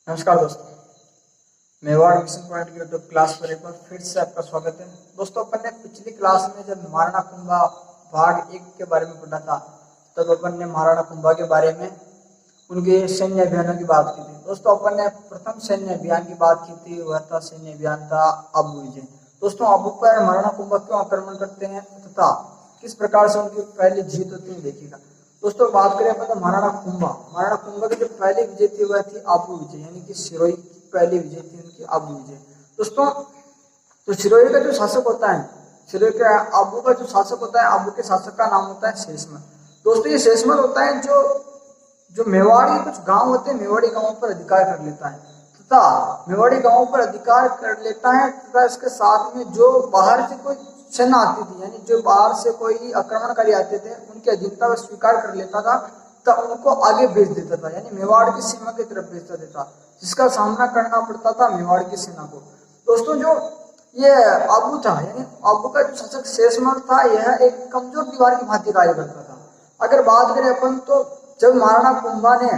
नमस्कार दोस्तों, Mewar mission point की यूट्यूब क्लास पर एक बार फिर से आपका स्वागत है। दोस्तों, अपन ने पिछली क्लास में जब महाराणा कुंभा भाग 1 के बारे में पढ़ा था, तब अपन ने महाराणा कुंभा के बारे में उनके सैन्य अभियानों की बात की थी। दोस्तों, अपन ने प्रथम सैन्य अभियान की बात की थी, वह था सैन्य अभियान था आबू विजय। दोस्तों, आबू पर महाराणा कुंभा क्यों आक्रमण करते हैं तथा किस प्रकार से उनकी पहली जीत होती है देखिएगा। दोस्तों, बात करें अपन तो महाराणा कुंभा की जो पहली विजय थी वह थी आबू विजय, यानी कि सिरोही की पहली विजय थी उनकी आबू विजय। दोस्तों, तो सिरोही का जो शासक होता है, सिरोही का आबू का जो शासक होता है, आबू के शासक का नाम होता है शेषमल। दोस्तों, ये शेषमल होता है जो मेवाड़ी कुछ गांव होते हैं, मेवाड़ी गांवों पर अधिकार कर लेता है तथा इसके साथ में जो बाहर से कोई सेना आती थी, यानी जो बाहर से कोई आक्रमणकारी आते थे, उनकी अधीनता वो स्वीकार कर लेता था तथा उनको आगे भेज देता था, यानी मेवाड़ की सीमा की तरफ भेजता देता, जिसका सामना करना पड़ता था मेवाड़ की सेना को। दोस्तों, जो ये आबू था, यानी आबू का जो शासक शेषमल था, यह एक कमजोर दीवार की भांति कार्य करता था। अगर बात करें अपन तो जब महाराणा कुंभा ने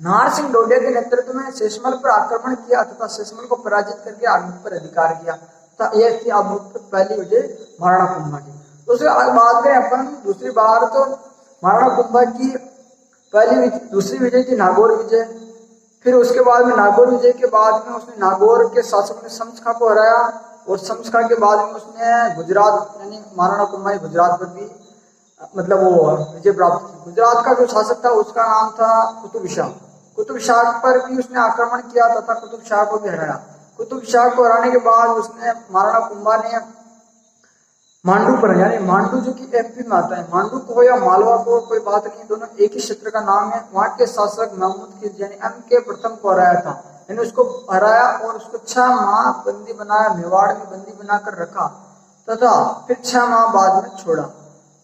नाहर सिंह डोडिया के नेतृत्व में शेषमल पर आक्रमण किया तथा शेषमल को पराजित करके आगे पर अधिकार किया, यह थी आबू पर पहली विजय महाराणा कुंभा की। दूसरी बात करें अपन, दूसरी बार तो महाराणा कुंभा की दूसरी विजय थी नागौर विजय। फिर उसके बाद में नागौर विजय के बाद में उसने नागौर के शासक ने शमशखा को हराया और शमशखा के बाद में उसने गुजरात, यानी महाराणा कुंभा गुजरात पर भी मतलब वो विजय प्राप्त की। गुजरात का जो शासक था उसका नाम था कुतुब शाह पर भी उसने आक्रमण किया तथा कुतुब शाह को भी हराया। कुतुब शाह को हराने के बाद उसने महाराणा कुंभा ने मांडू पर, यानी मांडू जो कि एमपी में आता है, मांडू को या मालवा को कोई बात नहीं, दोनों एक ही क्षेत्र का नाम है, वहां के शासक महमूद खिलजी यानी एम के प्रथम को हराया था, यानी उसको हराया और उसको 6 माह बंदी बनाया, मेवाड़ में बंदी बनाकर रखा तथा फिर 6 माह बाद में छोड़ा।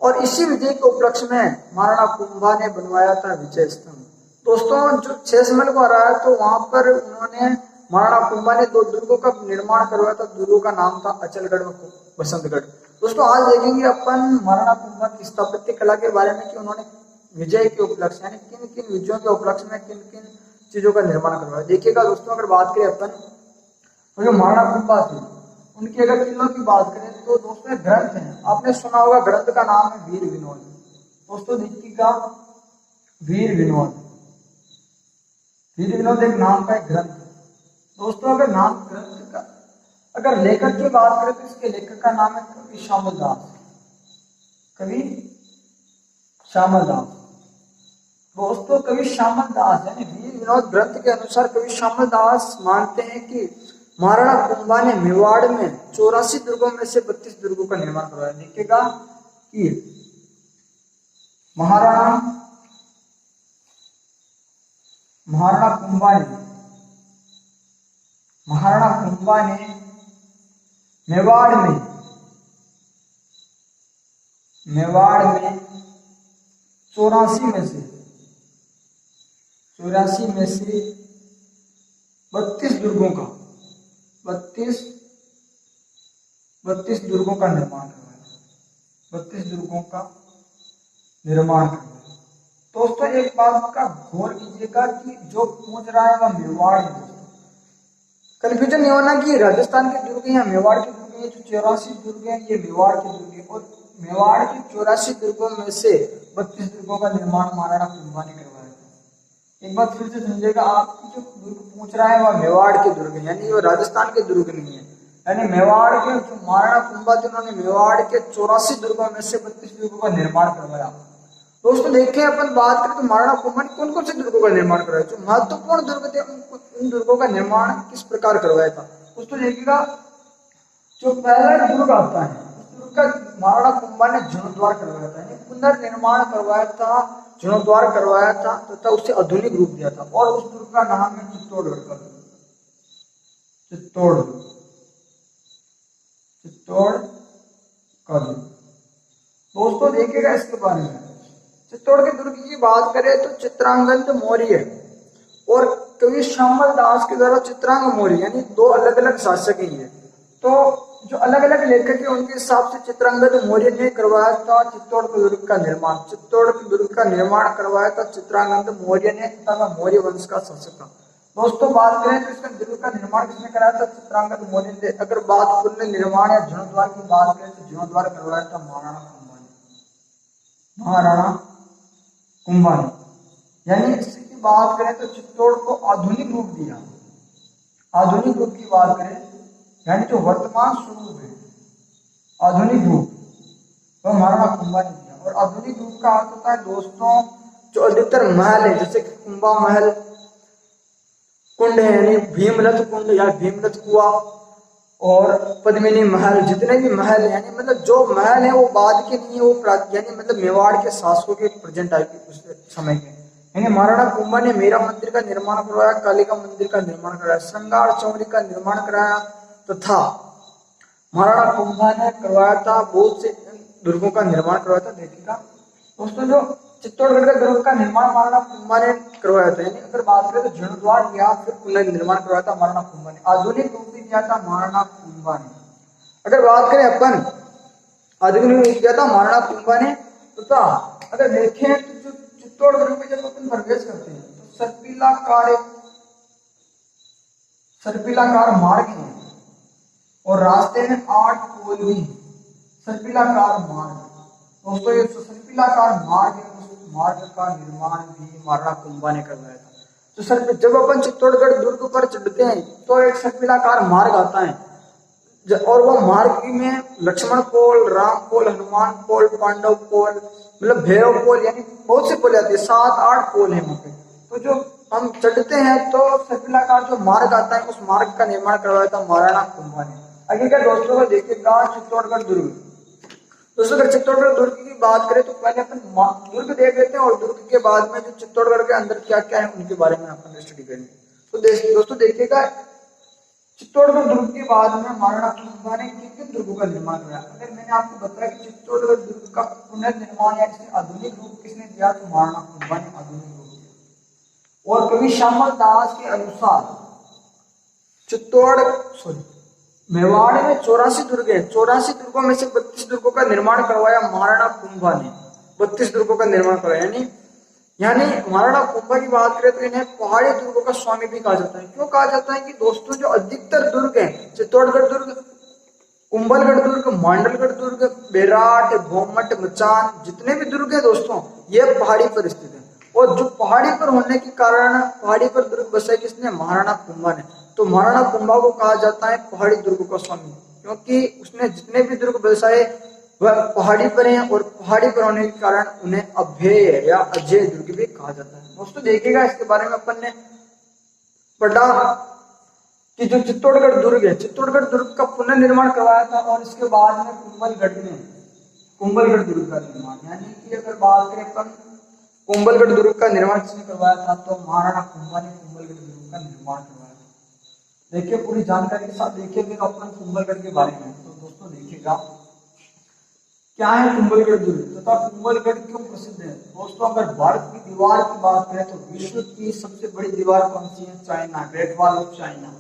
और इसी विजय के उपलक्ष्य में महाराणा कुंभा ने बनवाया था विजय स्तंभ। दोस्तों, जो शेषमल को हराया तो वहां पर उन्होंने महाराणा कुंभा ने 2 दुर्गों का निर्माण करवाया था। दुर्गों का नाम था अचलगढ़ व बसंतगढ़। दोस्तों, आज देखेंगे अपन महाराणा कुंभा की स्थापत्य कला के बारे में कि उन्होंने विजय के उपलक्ष्य यानी किन किन विजयों के उपलक्ष्य में किन किन चीजों का निर्माण करवाया। देखिएगा दोस्तों, अगर बात करें अपन तो जो महाराणा कुंभा थे उनके अगर किलों की बात करें तो दोस्तों ग्रंथ है, आपने सुना होगा, ग्रंथ का नाम है वीर विनोद। दोस्तों, देखिएगा वीर विनोद एक नाम का एक ग्रंथ। दोस्तों, अगर नाम ग्रंथ का अगर लेखक की बात करें तो इसके लेखक का नाम है कवि श्यामल दास। दोस्तों, कवि श्यामल दास यानी वीर विनोद ग्रंथ के अनुसार कवि श्यामल दास मानते हैं कि महाराणा कुंभा ने मेवाड़ में 84 दुर्गों में से 32 दुर्गों का निर्माण करवाया। देखिएगा कि महाराणा कुंभा ने मेवाड़ में 84 में से 32 दुर्गों का 32 दुर्गों का निर्माण करवाया। दोस्तों, एक बात का गौर कीजिएगा कि जो पूछ रहा है वह मेवाड़ है। कंफ्यूजन नहीं होना कि राजस्थान के दुर्ग या मेवाड़ के दुर्ग, ये जो 84 दुर्ग हैं ये मेवाड़ के दुर्ग हैं और मेवाड़ के 84 दुर्गों में से 32 दुर्गों का निर्माण महाराणा कुंभा ने करवाया था। एक बात फिर से समझिएगा, आपकी जो दुर्ग पूछ रहा है वह मेवाड़ के दुर्ग है, यानी वो राजस्थान के दुर्ग नहीं है। यानी मेवाड़ के जो महाराणा कुंभा थे उन्होंने मेवाड़ के 84 दुर्गों में से 32 दुर्गों का निर्माण करवाया। दोस्तों, देखें अपन बात करें तो महाराणा कुंभा ने कौन कौन से दुर्गों का निर्माण करवाया, जो महत्वपूर्ण दुर्ग थे उन दुर्गों का निर्माण किस प्रकार करवाया था। दोस्तों, देखिएगा जो पहला दुर्ग आता है उस दुर्ग का महाराणा कुंभा ने जीर्णोद्धार करवाया था, यानी पुनर्निर्माण करवाया था, जीर्णोद्धार करवाया था तथा उसे आधुनिक रूप दिया था और उस दुर्ग का नाम है चित्तौड़गढ़ का दुर्ग। दोस्तों, देखिएगा इसके बारे में, चित्तौड़ के दुर्ग की बात करें तो चित्रांगद मौर्य और कवि श्यामल दास के द्वारा चित्रांग मौर्य यानी 2 अलग अलग शासक ही है। तो जो अलग अलग लेखक है उनके हिसाब से चित्रांगद मौर्य ने करवाया था चित्तौड़ के दुर्ग का निर्माण। चित्तौड़ के दुर्ग का निर्माण करवाया था चित्रांगद मौर्य ने तथा मौर्य वंश का शासक था। दोस्तों बात करें तो इसका दुर्ग का निर्माण किसने कराया था? चित्रांगद मौर्य ने। अगर बात पुनः निर्माण या जीर्णोद्धार की बात करें तो जीर्णोद्धार करवाया था महाराणा कुंभा ने। महाराणा कुंभा ने। यानी इसकी बात करें तो चित्तौड़ को आधुनिक रूप दिया। आधुनिक रूप की बात करें यानी जो वर्तमान स्वरूप है आधुनिक रूप, वह महाराणा कुंभा ने दिया। और आधुनिक रूप का अर्थ होता है दोस्तों जो अधिकतर महल है, जैसे कि कुंभा महल, कुंड है यानी भीमरथ कुंड या भीमरथ कुआ, और पद्मिनी महल, जितने भी महल है यानी मतलब जो महल है वो बाद के नहीं है, वो यानी मतलब मेवाड़ के शासकों के प्रेजेंट टाइप के उस समय के। यानी महाराणा कुंभा ने मीरा मंदिर का निर्माण करवाया, कालिका मंदिर का निर्माण कराया, श्रृंगार चौरी का निर्माण कराया, तथा महाराणा कुंभा ने करवाया था बहुत से दुर्गों का निर्माण करवाया था। देखिएगा दोस्तों जो चित्तौड़गढ़ के दुर्ग का निर्माण महाराणा कुंभा ने करवाया था। यानी अगर बात करें तो जीर्णोद्धार या फिर पुनर्निर्माण करवाया था महाराणा कुंभा ने। आधुनिक रूप भी दिया था महाराणा कुंभा ने। अगर बात करें अपन आधुनिक रूप दिया था महाराणा कुंभा ने, तथा अगर देखें तो जो चित्तौड़गढ़ में जब अपन प्रवेश करते हैं तो सर्पिलाकार मार्ग है और रास्ते में 8 पुल भी है। सर्पिलाकार मार्ग दोस्तों, ये सर्पिलाकार मार्ग है, उस मार्ग का निर्माण भी महाराणा कुंभा ने करवाया था। तो सर जब अपन चित्तौड़गढ़ दुर्ग पर चढ़ते हैं तो एक सर्पिलाकार मार्ग आता है और वह मार्ग में लक्ष्मण पोल, राम पोल, हनुमान पोल, पांडव पोल, मतलब भैरव पोल, यानी बहुत से पोल आते हैं, 7-8 पोल है वहां पे। तो जो हम चढ़ते हैं तो सर्पिलाकार जो मार्ग आता है उस मार्ग का निर्माण करवाया था महाराणा कुंभा ने। आगे का दोस्तों को देखिएगा चित्तौड़गढ़ दुर्ग। दोस्तों अगर चित्तौड़गढ़ दुर्ग की बात करें तो पहले अपन दुर्ग देख लेते हैं और दुर्ग के बाद में जो चित्तौड़गढ़ के अंदर क्या क्या है उनके बारे में अपन स्टडी करेंगे। तो दोस्तों देखिएगा चित्तौड़गढ़ दुर्ग के बाद में महाराणा कुंभा ने किन किन दुर्गों का निर्माण कराया। अगर मैंने आपको बताया कि चित्तौड़गढ़ दुर्ग का पुनर्निर्माण या इसे आधुनिक रूप किसने दिया तो महाराणा कुंभा ने आधुनिक रूप दिया। और कवि श्यामल दास के अनुसार मेवाड़ में 84 दुर्ग है। 84 दुर्गों में से 32 दुर्गों का निर्माण करवाया महाराणा कुंभा ने। 32 दुर्गों का निर्माण करवाया। यानी महाराणा कुंभा की बात करें तो इन्हें पहाड़ी दुर्गों का स्वामी भी कहा जाता है। क्यों कहा जाता है कि दोस्तों जो अधिकतर दुर्ग है चित्तौड़गढ़ दुर्ग, कुंभलगढ़ दुर्ग, मांडलगढ़ दुर्ग, बेराट, भोमट, मचान, जितने भी दुर्ग है दोस्तों ये पहाड़ी पर स्थित है। और जो पहाड़ी पर होने के कारण पहाड़ी पर दुर्ग बसाए किसने? महाराणा कुंभा ने। तो महाराणा कुंभा को कहा जाता है पहाड़ी दुर्ग का स्वामी, क्योंकि उसने जितने भी दुर्ग बसाए वह पहाड़ी पर हैं और पहाड़ी पर होने के कारण उन्हें अभेय या अजय दुर्ग भी कहा जाता है। दोस्तों देखिएगा इसके बारे में अपन ने पढ़ा कि जो चित्तौड़गढ़ दुर्ग है, चित्तौड़गढ़ दुर्ग का पुनर्निर्माण करवाया था और इसके बाद में कुंभलगढ़ दुर्ग का निर्माण, यानी कि अगर बात करें अपन कुंभलगढ़ दुर्ग का निर्माण किसने करवाया था तो महाराणा कुंभा ने कुंभलगढ़ दुर्ग का निर्माण करवाया था। देखिए पूरी जानकारी के साथ देखिए अपन कुंभलगढ़ के बारे में। तो दोस्तों देखिएगा क्या है कुंभलगढ़ दुर्ग तथा कुंभलगढ़ क्यों प्रसिद्ध है। दोस्तों अगर भारत की दीवार की बात करें तो विश्व की सबसे बड़ी दीवार कौन सी है? China, great wall of China.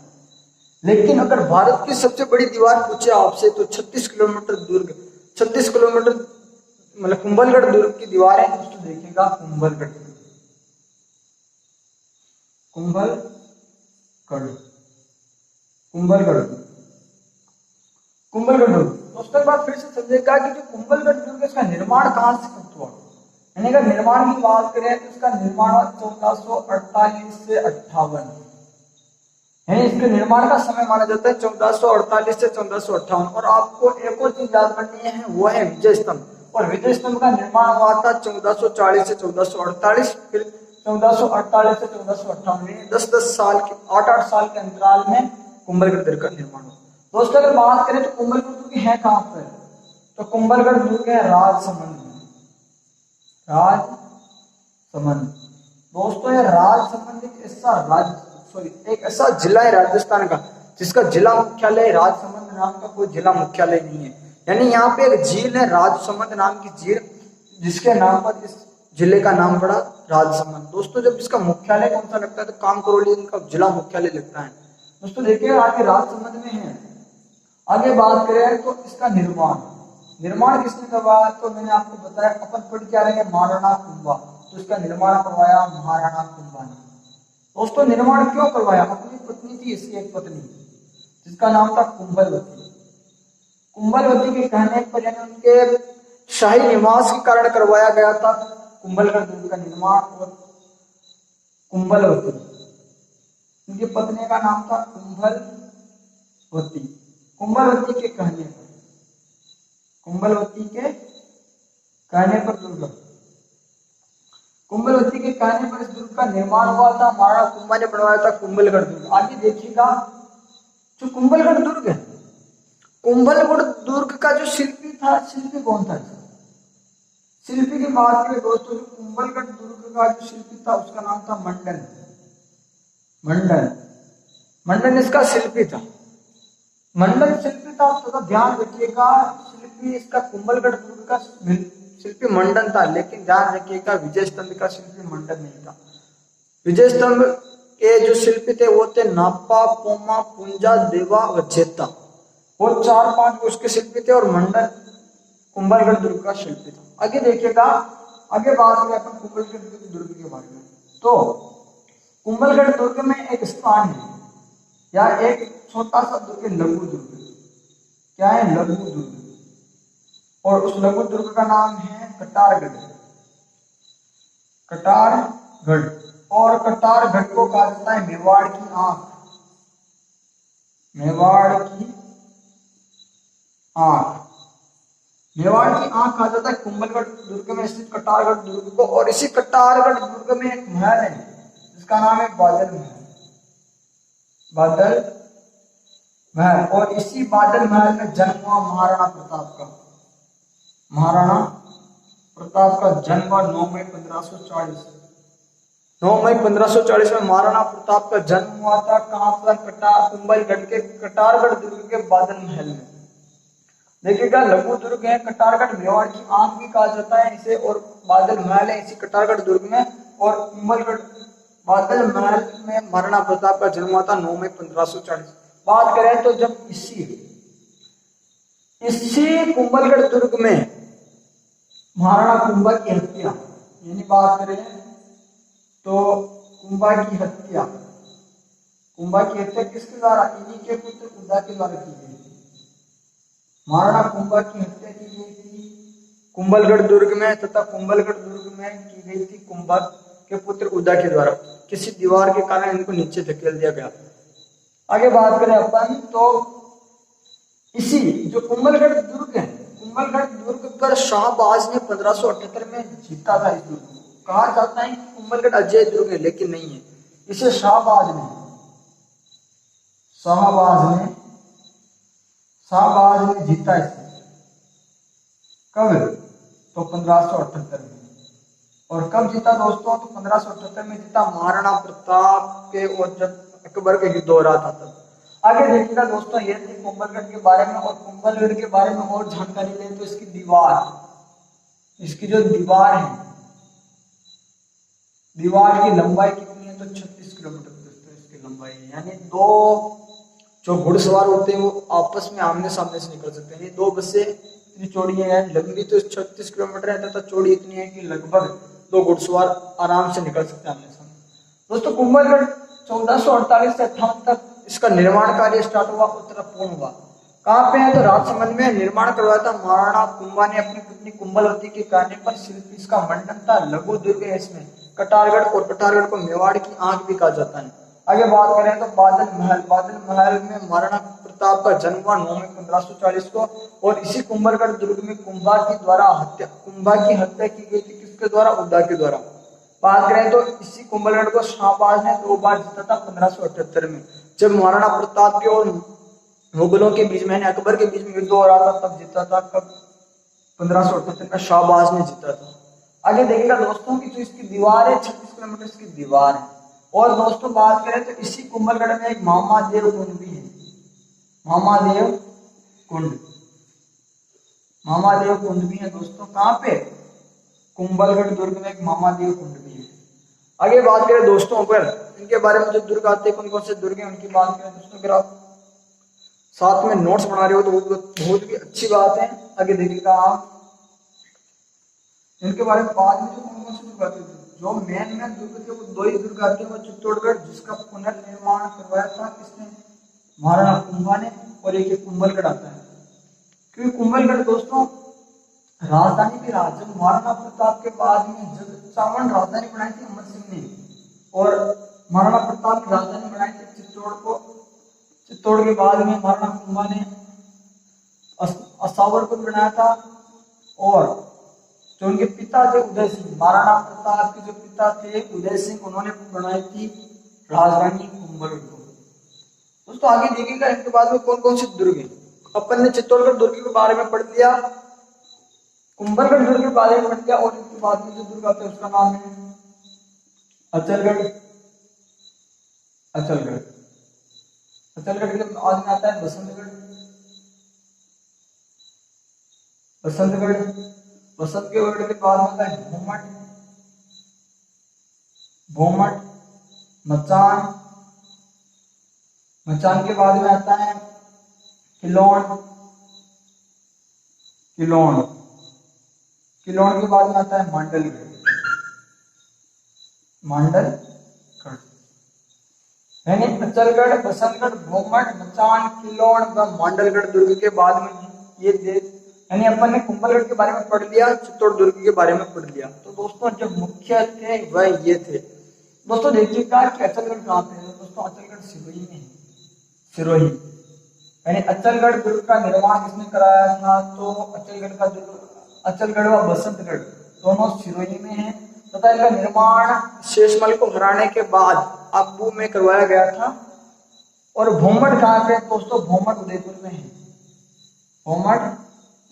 लेकिन अगर भारत की सबसे बड़ी दीवार पूछे आपसे तो 36 किलोमीटर दुर्ग, 36 किलोमीटर मतलब कुंभलगढ़ दुर्ग की दीवार है। दोस्तों देखिएगा कुंभलगढ़ दुर्ग। दोस्तों बात फिर से समझेगा कि जो कुंभलगढ़ दुर्ग इसका निर्माण कहां से हुआ। यानी अगर निर्माण की बात करें तो इसका निर्माण 1448 से 58 है। इसके निर्माण का समय माना जाता है 1448 से 1458। और आपको एक और चीज याद करनी है वो है विजय स्तंभ। और विजय स्तंभ का निर्माण हुआ था 1440 से 1448, फिर 1448 से 1458, 10-10 साल के 8-8 साल के अंतराल में कुंभलगढ़ दुर्ग का निर्माण हुआ। दोस्तों अगर बात करें तो कुंभलगढ़ दुर्ग है कहां पर तो कुंभलगढ़ दुर्ग है राजसमंद में। दोस्तों ये राजसमंद एक ऐसा जिला है राजस्थान का जिसका जिला मुख्यालय राजसमंद नाम का कोई जिला मुख्यालय नहीं है। यानी यहाँ पे एक झील है राजसमंद नाम की झील, जिसके नाम पर इस जिले का नाम पड़ा राजसमंद। दोस्तों जब इसका मुख्यालय कौन सा लगता है तो कामकरोली इनका जिला मुख्यालय लगता है। दोस्तों देखिए आगे राजसमंद में है। आगे बात करें तो इसका निर्माण किसने करवाया तो मैंने आपको बताया अपन पढ़ क्या रहे हैं महाराणा कुंभा। तो इसका निर्माण करवाया महाराणा कुंभा ने। दोस्तों निर्माण क्यों करवाया? अपनी पत्नी थी इसकी एक पत्नी जिसका नाम था कुंभलवती। कुंभलवती के कहने पर यानी उनके शाही निवास के कारण करवाया गया था कुंभलगढ़ दुर्ग का निर्माण। और कुंभलवती उनकी पत्नी का नाम था कुंभलवती। कुंभलवती के कहने पर, कुंभलवती के कहने पर दुर्ग, कुंभलवती के कहने पर इस दुर्ग का निर्माण हुआ था। महाराणा कुंभा ने बनवाया था कुंभलगढ़ दुर्ग। आगे देखिएगा जो कुंभलगढ़ दुर्ग है, कुंभलगढ़ दुर्ग का जो शिल्पी था, शिल्पी कौन था? शिल्पी की बात करें दोस्तों, जो कुंभलगढ़ दुर्ग का जो शिल्पी था उसका नाम था मंडन। मंडन, मंडन इसका शिल्पी था। मंडन शिल्पी था। तो ध्यान रखिएगा शिल्पी इसका कुंभलगढ़ दुर्ग का शिल्पी मंडन था, लेकिन ध्यान रखिएगा विजय स्तंभ का शिल्पी मंडन नहीं था। विजय स्तंभ के जो शिल्पी थे वो थे नापा, पोमा, पुंजा, देवा व चेता। वो 4-5 उसके शिल्पी थे और मंडन कुंभलगढ़ दुर्ग का शिल्पी था। आगे देखिएगा, आगे बात करें अपन कुंभलगढ़ दुर्ग के बारे में। तो कुंभलगढ़ दुर्ग में एक स्थान है या एक छोटा सा दुर्ग, लघु दुर्ग। क्या है? लघु दुर्ग। और उस लघु दुर्ग का नाम है कटारगढ़। कटारगढ़। और कटारगढ़ को कहा जाता है मेवाड़ की आंख। मेवाड़ की आंख, मेवाड़ की आंख कहा जाता है कुंभलगढ़ दुर्ग में स्थित कटारगढ़ दुर्ग को। और इसी कटारगढ़ दुर्ग में एक महल है जिसका नाम है बादल महल। बादल महल। और इसी बादल महल में जन्म हुआ महाराणा प्रताप का। महाराणा प्रताप का जन्म 9 मई 1540। 9 मई 1540 में महाराणा प्रताप का जन्म हुआ था। कहां पर? कुंभलगढ़ के कटारगढ़ दुर्ग के बादल महल में। देखिएगा लघु दुर्ग है कटारगढ़, मेवाड़ की आंख भी कहा जाता है इसे, और बादल महल है इसी कटारगढ़ दुर्ग में। और कुंभलगढ़ बादल महल में महाराणा प्रताप का जन्म हुआ था 9 मई 1540। बात करें तो जब इसी कुंभलगढ़ दुर्ग में महाराणा कुंभा की हत्या, यानी बात करें तो कुंभा की हत्या, कुंभा की हत्या किसके द्वारा? इन्हीं के पुत्र उदा के द्वारा की गई थी। महाराणा कुंभा की हत्या की गई थी कुंभलगढ़ दुर्ग में, तथा कुंभलगढ़ दुर्ग में की गई थी कुंभा के पुत्र उदा के द्वारा। किसी दीवार के कारण इनको नीचे धकेल दिया गया। आगे बात करें अपन तो इसी जो कुंभलगढ़ दुर्ग है, कुंभलगढ़ दुर्ग पर शाहबाज ने 1578 में जीता था। इस दुर्ग को कहा जाता है कि कुंभलगढ़ अजय दुर्ग है, लेकिन नहीं है। इसे शाहबाज ने जीता इसे। कब? तो 1578 में। और कब जीता दोस्तों? तो 1578 में जीता महाराणा प्रताप के, और जब अकबर का युद्ध हो रहा था तब। आगे देखिएगा दोस्तों, ये थी कुंभलगढ़ के बारे में। और कुंभलगढ़ के बारे में और जानकारी लें तो इसकी दीवार, इसकी जो दीवार है, दीवार की लंबाई कितनी है? तो 36 किलोमीटर दोस्तों इसकी लंबाई है। यानी दो जो घुड़सवार होते हैं वो आपस में आमने सामने से निकल सकते हैं। 2 बसें इतनी चौड़ी है, लंबी तो 36 किलोमीटर है तथा चौड़ी इतनी है कि लगभग 2 घुड़सवार आराम से निकल सकते हैं आमने सामने। दोस्तों कुंभलगढ़ 1448 से 58 तक इसका निर्माण कार्य स्टार्ट हुआ, उत्तर पूर्ण हुआ। कहाँ पे है? तो राजसमंद में निर्माण करवाया था महाराणा कुंभा ने अपनी पत्नी कुंभलवती के कहने पर। शिल्पी इसका मंडन था। लघु दुर्ग है इसमें कटारगढ़, और कटारगढ़ को मेवाड़ की आंख भी कहा जाता है। आगे बात करें तो बादल महल, बादल महल में महाराणा प्रताप का जन्म हुआ 9 मई 1540 को। और इसी कुंभलगढ़ दुर्ग में कुंभा की हत्या की गई थी। किसके द्वारा? उदा के द्वारा। बात करें तो इसी कुंभलगढ़ को शाहबाज ने 2 बार जीता था 1578 में, जब महाराणा प्रताप के और मुगलों के बीच में, यानी अकबर के बीच में युद्ध हो रहा था, तब जीता था। कब? 1578 में शाहबाज ने जीता था। आगे देखिएगा दोस्तों की जो इसकी दीवार है 36 किलोमीटर इसकी दीवार है। और दोस्तों बात करें तो इसी कुंभलगढ़ में एक मामादेव कुंड भी है। मामादेव कुंड, मामादेव कुंड भी है दोस्तों। कहाँ पे? कुंभलगढ़ दुर्ग में एक मामादेव कुंड भी है। आगे बात करें दोस्तों पर इनके बारे में, जो दुर्ग आते हैं कौन कौन से दुर्ग हैं उनकी बात करें दोस्तों। अगर आप साथ में नोट्स बना रहे हो तो बहुत भी अच्छी बात है। आगे देखिएगा आप इनके बारे में बाद में जो कौन कौन से दुर्ग आते हैं जो मेन दुर्ग थे वो दो ही दुर्ग आते हैं, वो चित्तौड़गढ़ जिसका पुनर्निर्माण करवाया था किसने, महाराणा कुंभा ने, और एक कुंभलगढ़ आता है। क्योंकि कुंभलगढ़ दोस्तों राजधानी भी रहा, जब महाराणा प्रताप के बाद में जब चावल राजधानी बनाई थी अमर सिंह ने, और महाराणा प्रताप की राजधानी बनाई थी चित्तौड़ को। चित्तौड़ के बाद में महाराणा कुंभा ने असावरपुर बनाया था, और जो उनके पिता थे उदय सिंह, महाराणा प्रताप के जो पिता थे उदय सिंह, उन्होंने बनाई थी राजधानी कुंभलगढ़ को। दोस्तों आगे देखिएगा इनके बाद में कौन कौन से दुर्ग हैं। अपन ने चित्तौड़गढ़ दुर्ग के बारे में पढ़ लिया, कुंभलगढ़ दुर्ग के बारे में पढ़ लिया, और इसके बाद में जो दुर्ग आता है उसका नाम है अचलगढ़। अचलगढ़ अचलगढ़ के बाद में आता है बसंतगढ़। बसंतगढ़ बसंतगढ़ के बाद आता है भोमट। भोमट मचान। मचान के बाद में आता है किलोन। किलोन किलोन के बाद में आता है मांडलगढ़। मांडलगढ़ यानी अचलगढ़, बसंतगढ़, भोमट, मचान, किलोन व मांडलगढ़ दुर्ग के बाद में ये यानी अपन ने कुंभलगढ़ के बारे में पढ़ लिया, चित्तौड़ दुर्ग के बारे में पढ़ लिया। तो दोस्तों जो मुख्य थे वह ये थे। दोस्तों देखिएगा कि अचलगढ़ कहाँ पे है। दोस्तों अचलगढ़ सिरोही में है। सिरोही यानी अचलगढ़ दुर्ग का निर्माण किसने कराया था, तो अचलगढ़ का दुर्ग, अचलगढ़ व बसंतगढ़ दोनों सिरोही में है, तथा इनका निर्माण शेषमल को हराने के बाद अब्बू में करवाया गया था। और भोमट कहाँ पे दोस्तों, भोमट उदयपुर में है। भोमट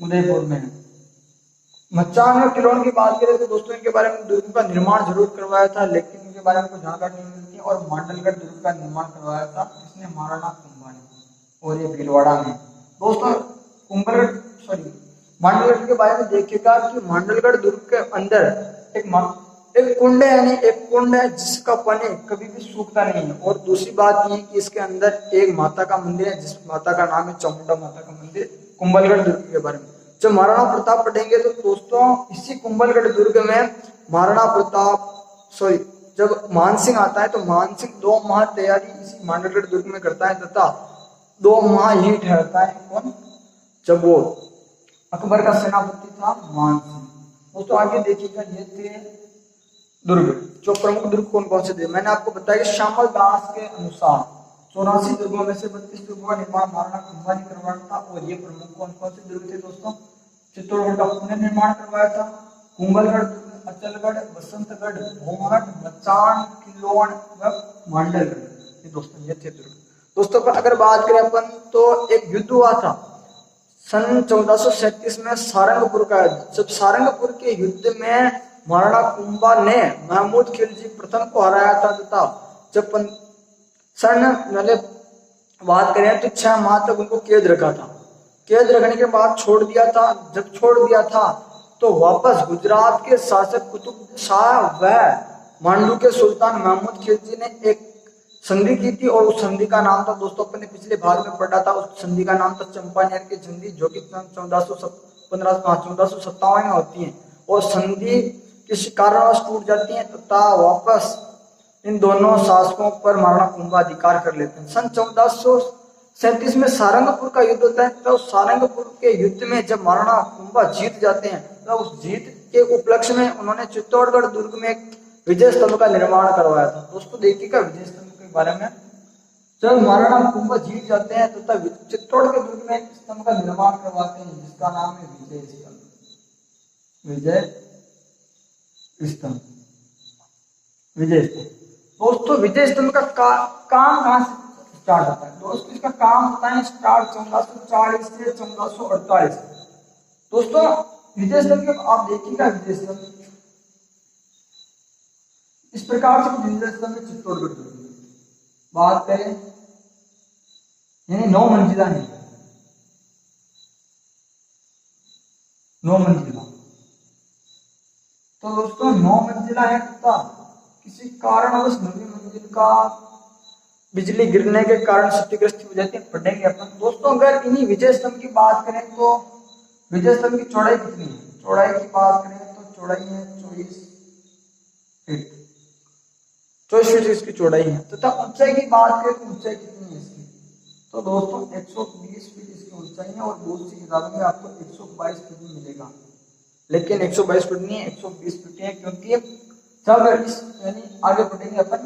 उदयपुर में है। मचान और किलोन की बात करें तो दोस्तों इनके बारे में दुर्ग का निर्माण जरूर करवाया था, लेकिन इनके बारे में कोई जानकारी नहीं मिलती। और मांडलगढ़ दुर्ग का निर्माण करवाया था इसने महाराणा कुंभा ने, और ये भीलवाड़ा में। दोस्तों कुंभलगढ़ मांडलगढ़ के बारे में देखिएगा कि मांडलगढ़ दुर्ग के अंदर एक कुंड है, यानी एक कुंड है जिसका पानी कभी भी सूखता नहीं है। और दूसरी बात ये कि इसके अंदर एक माता का मंदिर है, जिस माता का नाम है चामुंडा माता का मंदिर। कुंभलगढ़ दुर्ग के बारे में जब महाराणा प्रताप पढ़ेंगे तो दोस्तों इसी कुंभलगढ़ दुर्ग में महाराणा प्रताप जब मानसिंह आता है तो मानसिंह 2 माह तैयारी इसी मांडलगढ़ दुर्ग में करता है, तथा 2 माह ही ठहरता है। कौन, जब वो अकबर का सेनापति था मानसिंह। दोस्तों आगे देखिएगा ये थे दुर्ग। जो प्रमुख दुर्ग कौन कौन से थे, मैंने आपको बताया कि श्यामल दास के अनुसार 84 दुर्गों में से 32 दुर्गों का निर्माण महाराणा कुंभा ने करवाया था। और ये प्रमुख कौन कौन से दुर्ग थे दोस्तों, चित्तौड़गढ़ का पुनर्निर्माण करवाया था, कुंभलगढ़, अचलगढ़, बसंतगढ़, भोमट, मचान, किलोन व मांडलगढ़। ये दोस्तों ये थे दुर्ग। दोस्तों अगर बात करें अपन तो एक युद्ध हुआ था सन 1437 में सारंगपुर का। जब सारंगपुर के युद्ध में महाराणा कुंभा ने महमूद खिलजी प्रथम को हराया था, तथा जब बात करें तो 6 माह तक उनको कैद रखा था। कैद रखने के बाद छोड़ दिया था। जब छोड़ दिया था तो वापस गुजरात के शासक कुतुब शाह व मांडू के सुल्तान महमूद खिलजी ने एक संधि की थी, और उस संधि का नाम था दोस्तों अपन ने पिछले भाग में पढ़ा था, उस संधि का नाम था चंपानेर की संधि, जो कि 1457 में होती है। और संधि किसी कारणवश टूट जाती है तथा वापस इन दोनों शासकों पर महाराणा कुंभा अधिकार कर लेते हैं। सन 1437 में सारंगपुर का युद्ध होता है। तो सारंगपुर के युद्ध में जब महाराणा कुंभा जीत जाते हैं तो उस जीत के उपलक्ष्य में उन्होंने चित्तौड़गढ़ दुर्ग में एक विजय स्तंभ का निर्माण करवाया था। दोस्तों देखिएगा विजय स्तंभ के बारे में, जब महाराणा कुंभा जीत जाते हैं तो तब चित्तौड़ के दुर्ग में एक स्तंभ का निर्माण करवाते हैं जिसका नाम है विजय स्तंभ। विजय स्तंभ। दोस्तों विजय स्तंभ का काम कहां से स्टार्ट होता है, दोस्तों इसका काम होता है स्टार्ट 1440 से 1448। दोस्तों विजय स्तंभ आप देखिएगा, विजय स्तंभ इस प्रकार से विजय स्तंभ में चित्तौड़गढ़ बात करें, यानी 9 मंजिला नहीं, 9 मंजिला। तो दोस्तों 9 मंजिला है तथा किसी कारणवश 9वीं मंजिल का बिजली गिरने के कारण क्षतिग्रस्त हो जाती है, पढ़ेंगे अपन। दोस्तों अगर इन्हीं विजय स्तंभ की बात करें तो विजय स्तंभ की चौड़ाई कितनी है, चौड़ाई की बात करें तो चौड़ाई है 24 फीट, 24 फीट इसकी चौड़ाई है। तथा ऊंचाई की बात करें तो ऊंचाई कितनी है इसकी, तो दोस्तों 120 फीट इसकी ऊंचाई है। और बहुत सी किताबों में आपको 122 फीट भी मिलेगा, लेकिन 122 फीट नहीं है, 120 फीट है, क्योंकि जब इस यानी आगे बढ़ेंगे अपन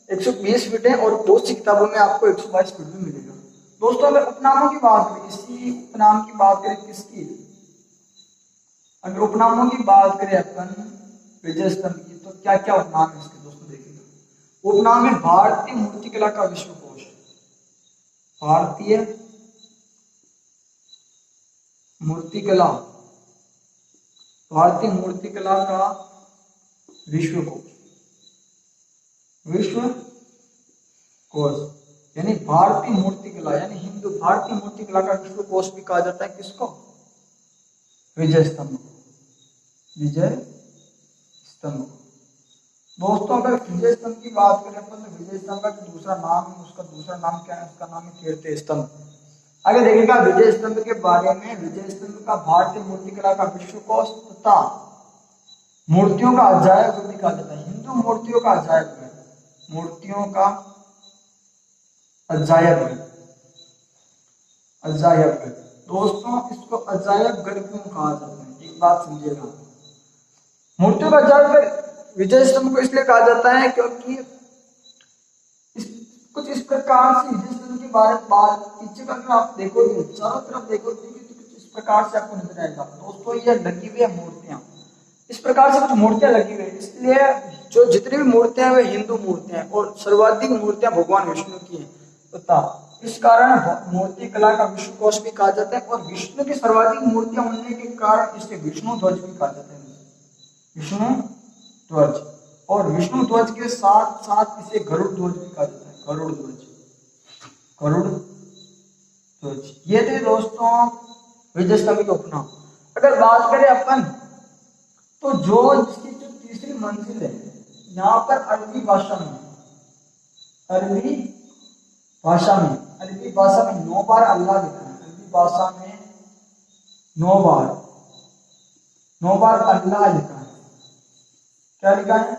120 फीट है और बहुत सी किताबों में आपको 122 फीट भी मिलेगा। दोस्तों अगर उपनामों की बात करें, इसी उपनाम की बात करें किसकी, अगर उपनामों की बात करें अपन विजय स्तंभ की, तो क्या क्या उपनाम है इसके दोस्तों देखिएगा। उपनाम है भारतीय मूर्तिकला का विश्वकोश, भारतीय मूर्तिकला, भारतीय मूर्तिकला का विश्वकोश, विश्वकोश यानी भारतीय मूर्तिकला यानी हिंदू भारतीय मूर्तिकला का विश्वकोश भी कहा जाता है किसको, विजय स्तंभ को, विजय स्तंभ। दोस्तों अगर विजय स्तंभ की बात करें अपन, तो विजय स्तंभ का जो दूसरा नाम है, उसका दूसरा नाम क्या है, उसका नाम है कीर्ति स्तंभ। आगे देखिएगा विजय स्तंभ के बारे में, विजय स्तंभ का भारतीय मूर्तिकला का विश्वकोश तथा मूर्तियों का अजायब घर भी कहा जाता है, हिंदू मूर्तियों का अजायब घर, मूर्तियों का अजायब घर, अजायब घर। दोस्तों इसको अजायब घर क्यों कहा जाता है, एक बात समझिएगा। मूर्तियों का अजायब घर विजय स्तंभ को इसलिए कहा जाता है क्योंकि कुछ इस प्रकार से विजय स्तंभ के बारे में बात पीछे का अगर आप देखोगे, चारों तरफ देखोगे तो कुछ इस प्रकार से आपको नजर आएगा। दोस्तों ये लगी हुई है मूर्तियां, इस प्रकार से कुछ मूर्तियां लगी हुई है, इसलिए जो जितनी भी मूर्तियां हैं वे हिंदू मूर्तियां हैं और सर्वाधिक मूर्तियां भगवान विष्णु की हैं, तथा इस कारण मूर्ति कला का विश्वकोश भी कहा जाता है। और विष्णु की सर्वाधिक मूर्तियां होने के कारण इसे विष्णु ध्वज भी कहा जाता है, विष्णु ध्वज। और विष्णु ध्वज के साथ साथ इसे गरुड़ ध्वज भी कहा जाता है, गरुड़ ध्वज, गरुड़ ध्वज। ये थे दोस्तों विजय स्तंभ के उपनाम। अगर बात करें अपन तो इसकी जो तीसरी मंजिल है, यहाँ पर अरबी भाषा में, अरबी भाषा में 9 बार अल्लाह लिखा है, अरबी भाषा में 9 बार अल्लाह लिखा है। क्या लिखा है,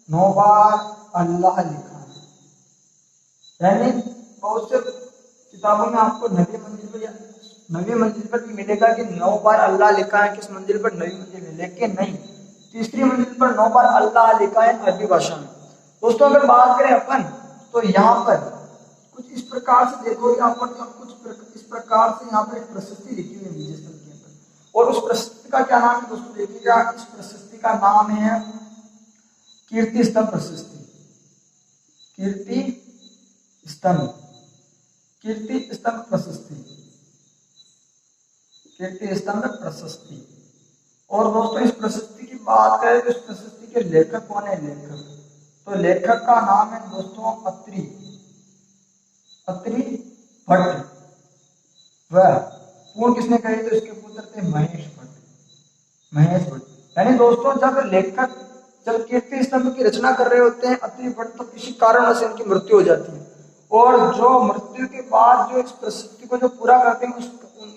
9 बार अल्लाह लिखा है। यानी बहुत से किताबों में आपको नवी मंजिल पर भी मिलेगा कि 9 बार अल्लाह लिखा है, किस मंजिल पर, नवी मंजिल में, लेकिन नहीं, तीसरी मंजिल पर 9 बार अल्लाह लिखा है अरबी भाषा में। दोस्तों अगर बात करें अपन तो यहाँ पर कुछ इस प्रकार से देखो, यहाँ पर कुछ इस प्रकार से यहाँ पर एक प्रशस्ति लिखी हुई है विजय स्तंभ के अंदर। और उस प्रशस्ति का क्या नाम है दोस्तों देखिएगा, इस प्रशस्ति का नाम है कीर्ति स्तंभ प्रशस्ति, कीर्ति स्तंभ, कीर्ति स्तंभ प्रशस्ति, कीर्ति स्तंभ प्रशस्ति। और दोस्तों इस प्रशस्ति की बात करें तो इस प्रशस्ति के लेखक कौन है, लेखक, तो लेखक का नाम है दोस्तों अत्रि भट्ट। वह पूर्ण किसने कही, तो इसके पुत्र थे महेश भट्ट। यानी दोस्तों जब कीर्ति स्तंभ की रचना कर रहे होते हैं अत्रि भट्ट, तो किसी कारण से इनकी मृत्यु हो जाती है। और जो मृत्यु के बाद जो इस प्रशस्ति को जो पूरा करते हैं,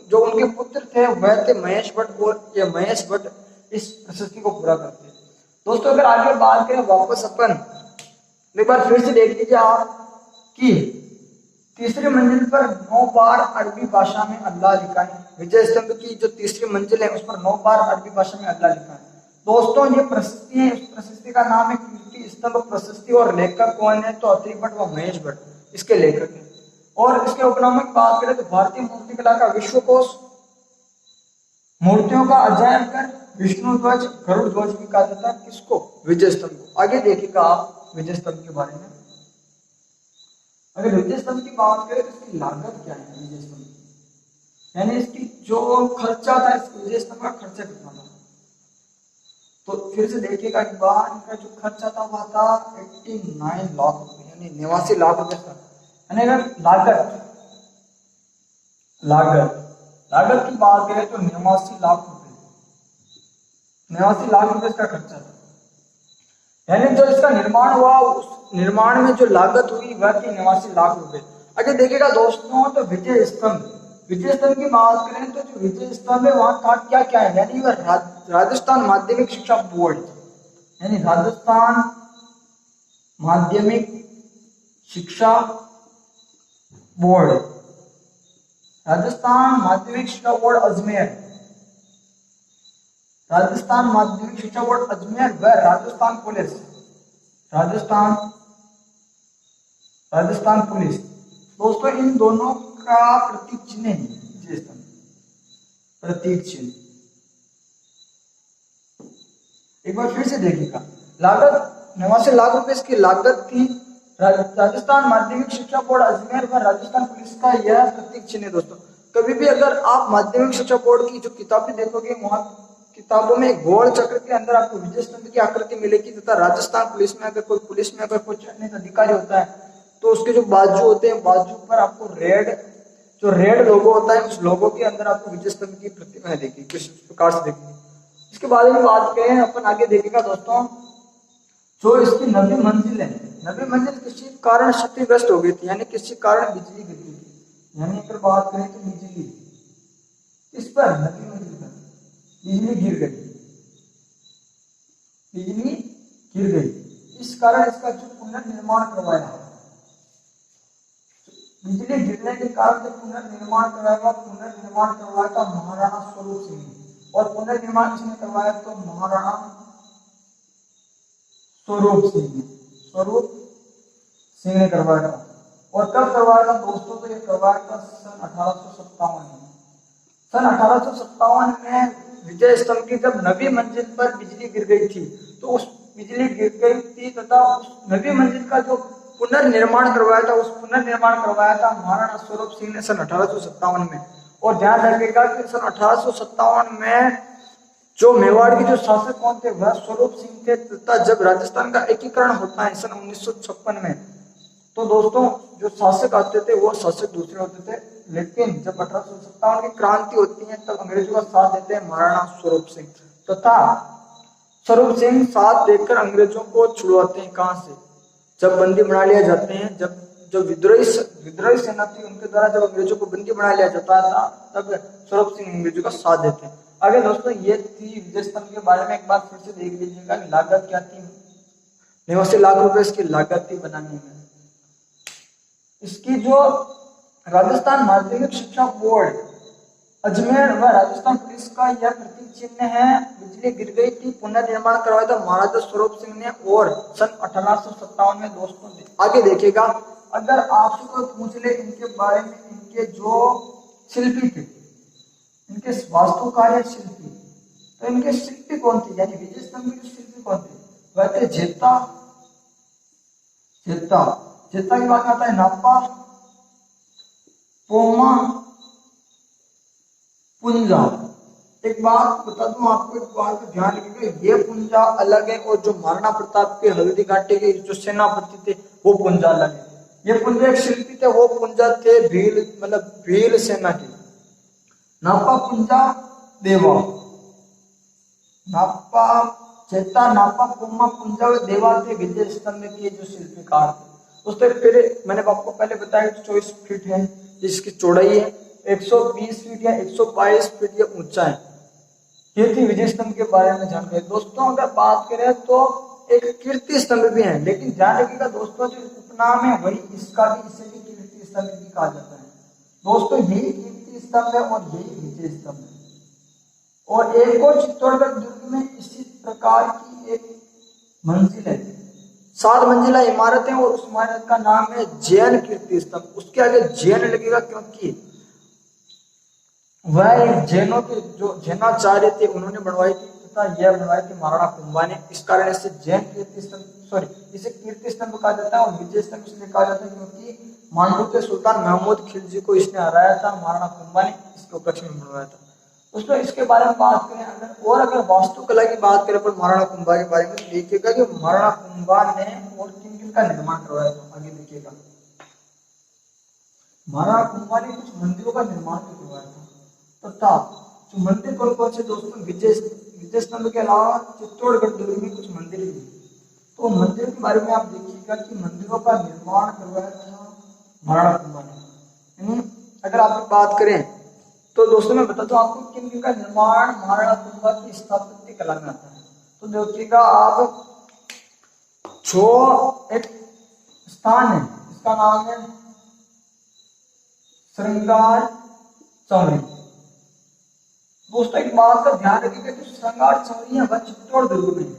जो उनके पुत्र थे वह थे महेश भट्ट, और ये महेश भट्ट इस प्रशस्ति को पूरा करते हैं। दोस्तों अगर आगे बात करें वापस अपन एक बार फिर से देख लीजिए आप कि तीसरी मंजिल पर 9 बार अरबी भाषा में अल्लाह लिखा है। विजय स्तंभ की जो तीसरी मंजिल है उस पर 9 बार अरबी भाषा में अल्लाह लिखा है। दोस्तों ये प्रशस्ति है, उस प्रशस्ति का नाम है कीर्ति स्तंभ प्रशस्ति। और लेखक कौन है, तो अत्रि भट्ट व महेश भट्ट इसके लेखक हैं। और इसके उपनामों की बात करें तो भारतीय मूर्तिकला का विश्वकोश, मूर्तियों का अजायब घर, विष्णु ध्वज, गरुड़ ध्वज भी कहा जाता है किसको, विजय स्तंभ को। आगे देखिएगा आप विजय स्तंभ के बारे में। अगर विजय स्तंभ की बात करें तो इसकी लागत क्या है विजय स्तंभ की, यानी इसकी जो खर्चा था, इस विजय स्तंभ का खर्चा कितना था, तो फिर से देखिएगा एक बार, इनका जो खर्चा था वह था 89 लाख रुपए, यानी 89 लाख रुपए था। यानी अगर लागत की बात करें तो 89 लाख रुपए इसका खर्चा था। यानी जो इसका निर्माण हुआ, उस निर्माण में जो लागत हुई वह थी 89 लाख रुपए। अगर देखिएगा दोस्तों तो विजय स्तंभ की बात करें तो जो विजय स्तंभ है वहां का क्या क्या है, यानी वह राजस्थान माध्यमिक शिक्षा बोर्ड, यानी राजस्थान माध्यमिक शिक्षा बोर्ड, राजस्थान माध्यमिक शिक्षा बोर्ड अजमेर, राजस्थान माध्यमिक शिक्षा बोर्ड अजमेर व राजस्थान पुलिस, राजस्थान पुलिस। दोस्तों इन दोनों का प्रतीक चिन्ह है विजय स्तंभ, प्रतीक चिन्ह। एक बार फिर से देखिएगा, लागत 89 लाख रुपए इसकी लागत थी। राजस्थान माध्यमिक शिक्षा बोर्ड अजमेर व राजस्थान पुलिस का यह प्रतीक चिन्ह है। दोस्तों कभी भी अगर आप माध्यमिक शिक्षा बोर्ड की जो किताबें देखोगे, वहां किताबों में गोल चक्र के अंदर आपको विजय स्तंभ की आकृति मिलेगी, तथा राजस्थान पुलिस में अगर कोई चयनित अधिकारी होता है तो उसके जो बाजू होते हैं, बाजू पर आपको रेड लोगो होता है, उस लोगो के अंदर आपको विजय स्तंभ की प्रतिमा देखिए किस प्रकार से देखिए। इसके बारे में बात करें अपन आगे देखेगा दोस्तों, जो इसकी 90 मंजिल है, 90 मंजिल किसी कारण क्षतिग्रस्त हो गई थी, यानी किसी कारण बिजली गिर गई थी। यानी अगर बात करें तो बिजली इस पर 90 मंजिल पर बिजली गिर गई, इस कारण इसका जो पुनर्निर्माण करवाया, बिजली गिरने के कारण जो पुनर्निर्माण करवाया था महाराणा स्वरूप सिंह ने। और पुनर्निर्माण किसने करवाया तो महाराणा स्वरूप सिंह ने करवाया था। और कब करवाया था दोस्तों, तो ये करवाया था सन 1857 में। सन 1857 में विजय स्तंभ की जब 90 मंजिल पर बिजली गिर गई थी, तो उस बिजली गिर गई थी तथा उस 90 मंजिल का जो पुनर्निर्माण करवाया था महाराणा स्वरूप सिंह ने सन 1857 में। और ध्यान रखिएगा कि सन 1857 में जो मेवाड़ के जो शासक कौन थे, वह स्वरूप सिंह थे, तथा जब राजस्थान का एकीकरण होता है सन 1956 में, तो दोस्तों जो शासक आते थे वो शासक दूसरे होते थे। लेकिन जब 1857 की क्रांति होती है तब अंग्रेजों का साथ देते हैं महाराणा स्वरूप सिंह, तथा स्वरूप सिंह साथ देकर अंग्रेजों को छुड़वाते हैं। कहां से, जब बंदी बना लिया जाते हैं, जब विद्रोही सेना थी उनके द्वारा जब अंग्रेजों को बंदी बना लिया जाता था, तब स्वरूप सिंह अंग्रेजों का साथ देते हैं। आगे दोस्तों ये थी विजय स्तंभ के बारे में, एक बार फिर से देख लीजिएगा। लागत क्या थी, 89 लाख रुपए इसकी लागत थी बनाने में। इसकी जो राजस्थान माध्यमिक शिक्षा बोर्ड अजमेर व राजस्थान पुलिस का यह प्रतीक चिन्ह है। बिजली गिर गई थी, पुनर्निर्माण करवाया था महाराजा स्वरूप सिंह ने, और सन 1857 में दोस्तों आगे देखिएगा। अगर आपसे कोई पूछ ले इनके बारे में, इनके जो शिल्पी थे, इनके वास्तुकार्य शिल्पी, तो इनके शिल्पी कौन थे, यानी विजय स्तंभ के शिल्पी कौन थे, वह थे जेता की बात आता है, नापा, पोमा, पुंजा। एक बात बता दूं आपको, एक बात का ध्यान रखिएगा, ये पुंजा अलग है और जो महाराणा प्रताप के हल्दी घाटी के जो सेनापति थे वो पुंजा अलग है। ये पुंजा एक शिल्पी थे, वो पुंजा थे भील सेना के। नापा पुंजा देवा, नापा चेता, नापा पोमा, पुंजा व देवा थे विजय स्तंभ के जो शिल्पकार थे। दोस्तों फिर मैंने आपको पहले बताया 24 फीट है जिसकी चौड़ाई है, 120 फीट या 122 फीट या ऊंचा है। ये थी विजय स्तंभ के बारे में जानकारी। दोस्तों अगर बात करें तो एक कीर्ति स्तंभ भी है, लेकिन ध्यान रखिएगा दोस्तों जो उपनाम है वही इसका भी, इसे भी कीर्ति स्तंभ भी कहा जाता है। दोस्तों यही कीर्ति स्तंभ है और यही विजय स्तंभ है। और एक और चित्तौड़गढ़ दुर्ग में इसी प्रकार की एक मंजिल है, 7 मंजिला इमारत है, और उस इमारत का नाम है जैन कीर्ति स्तंभ। उसके आगे जैन लगेगा क्योंकि वह एक जैनों के जो जैनाचार्य थे उन्होंने बनवाई थी, तथा यह बनवाई थी महाराणा कुंभा ने। इस कारण इसे जैन कीर्ति स्तंभ, इसे कीर्ति स्तंभ कहा जाता है। और विजय स्तंभ इसलिए कहा जाता है क्योंकि मांडू के सुल्तान महमूद खिलजी को इसने हराया था, महाराणा कुंभा ने इसके उपलक्ष्य में बनवाया था। दोस्तों इसके बारे में बात करें अगर वास्तुकला की बात करें पर महाराणा कुंभा के बारे में, तो देखिएगा कि महाराणा कुंभा ने और किन का निर्माण करवाया था। आगे देखिएगा महाराणा कुंभा ने कुछ मंदिरों का निर्माण भी करवाया था, तथा जो मंदिर कौन कौन से दोस्तों, विजय स्तंभ के अलावा चित्तौड़गढ़ दुर्ग में कुछ मंदिर भी, तो मंदिर के बारे में आप देखिएगा कि मंदिरों का निर्माण करवाया था महाराणा कुंभा ने। अगर आप बात करें तो दोस्तों मैं बता दूं आपको किन किन का निर्माण महाराणा कुंभा की स्थापत्य कला में आता है। तो देखिएगा आप जो एक स्थान है इसका नाम है श्रृंगार चौरी। दोस्तों एक बात का ध्यान रखिएगा कि श्रृंगार चौरी है वह चित्तौड़ दुर्ग में,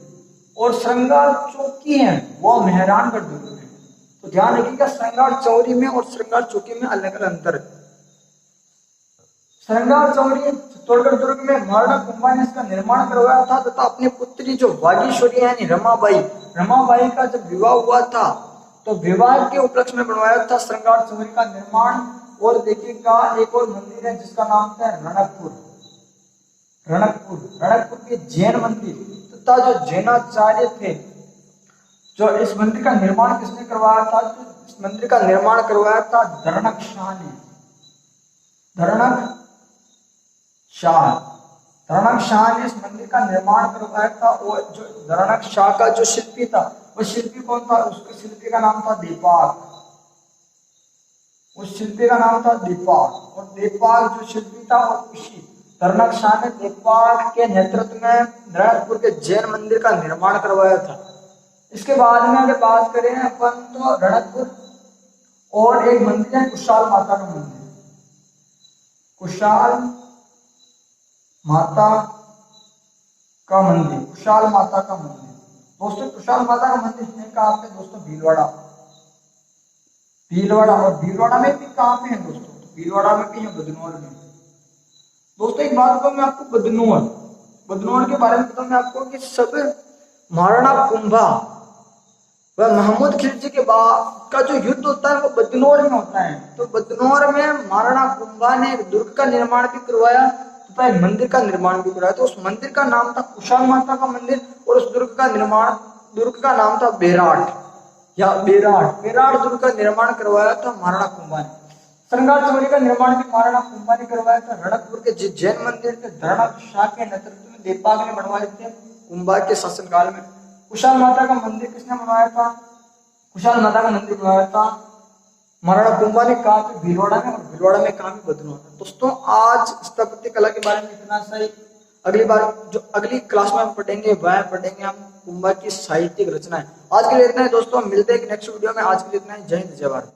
और श्रृंगार चौकी है वह मेहरानगढ़ दुर्ग में। तो ध्यान रखिएगा श्रृंगार चौरी में और श्रृंगार चौकी में अलग अलग अंतर है। श्रृंगार चौरी चित्तौड़गढ़ दुर्ग में महाराणा कुंभा ने इसका निर्माण करवाया था तथा अपनी पुत्री जो वागीश्वरी यानी रमाबाई का जब विवाह हुआ था तो विवाह के उपलक्ष्य में बनवाया था श्रृंगार चौरी का निर्माण। और देखिएगा एक और मंदिर है जिसका नाम था रणकपुर के जैन मंदिर तथा जो जैनाचार्य थे, जो इस मंदिर का निर्माण किसने करवाया था? तो इस मंदिर का निर्माण करवाया था धरणक शाह ने। धरणक शाह ने इस मंदिर का निर्माण करवाया था। और जो धरणक शाह का जो शिल्पी था वो शिल्पी कौन था? उसके शिल्पी का नाम था दीपाक। उस शिल्पी का नाम था दीपाक। और दीपाक जो शिल्पी था वो उसी धरणक शाह ने दीपाक के नेतृत्व में रणकपुर के जैन मंदिर का निर्माण करवाया था। इसके बाद में अगर बात करें अपन तो रणकपुर और एक मंदिर है कुशाल माता का मंदिर। कुशाल माता का मंदिर दोस्तों कुशाल माता का मंदिर है कहाँ पे दोस्तों? भीलवाड़ा। और भीलवाड़ा में भी कहाँ पे है दोस्तों? तो भीलवाड़ा में भी है बदनौर में। दोस्तों एक बात बताऊं मैं आपको, बदनौर के बारे में बताऊं मैं आपको कि सब महाराणा कुंभा व महमूद खिलजी के बाद का जो युद्ध होता है वो बदनौर में होता है। तो बदनौर में महाराणा कुंभा ने एक दुर्ग का निर्माण भी करवाया तथा एक मंदिर का निर्माण भी करवाया। तो उस मंदिर का नाम था कुशाल माता का मंदिर और उस दुर्ग का नाम था बेराट दुर्ग का निर्माण करवाया था महाराणा कुंभा ने। श्रृंगार चौरी का निर्माण भी महाराणा कुंभा ने करवाया था। रणकपुर के जैन मंदिर के धरणक शाह के नेतृत्व में दीपाक ने बनवाए थे कुंभा के शासनकाल में। कुशाल माता का मंदिर किसने बनवाया था? कुशाल माता का मंदिर बनवाया था महाराणा कुंभा ने। कहा तो भीलवाड़ा में, और भीलवाड़ा में कहा भी बदनौर में। दोस्तों आज स्थापत्य कला के बारे में इतना सही। अगली बार जो अगली क्लास में हम पढ़ेंगे वह पढ़ेंगे हम कुंभा की साहित्यिक रचनाएं। आज के लिए इतना है दोस्तों, मिलते हैं नेक्स्ट वीडियो में। आज के लिए इतना ही। जय हिंद जय भारत।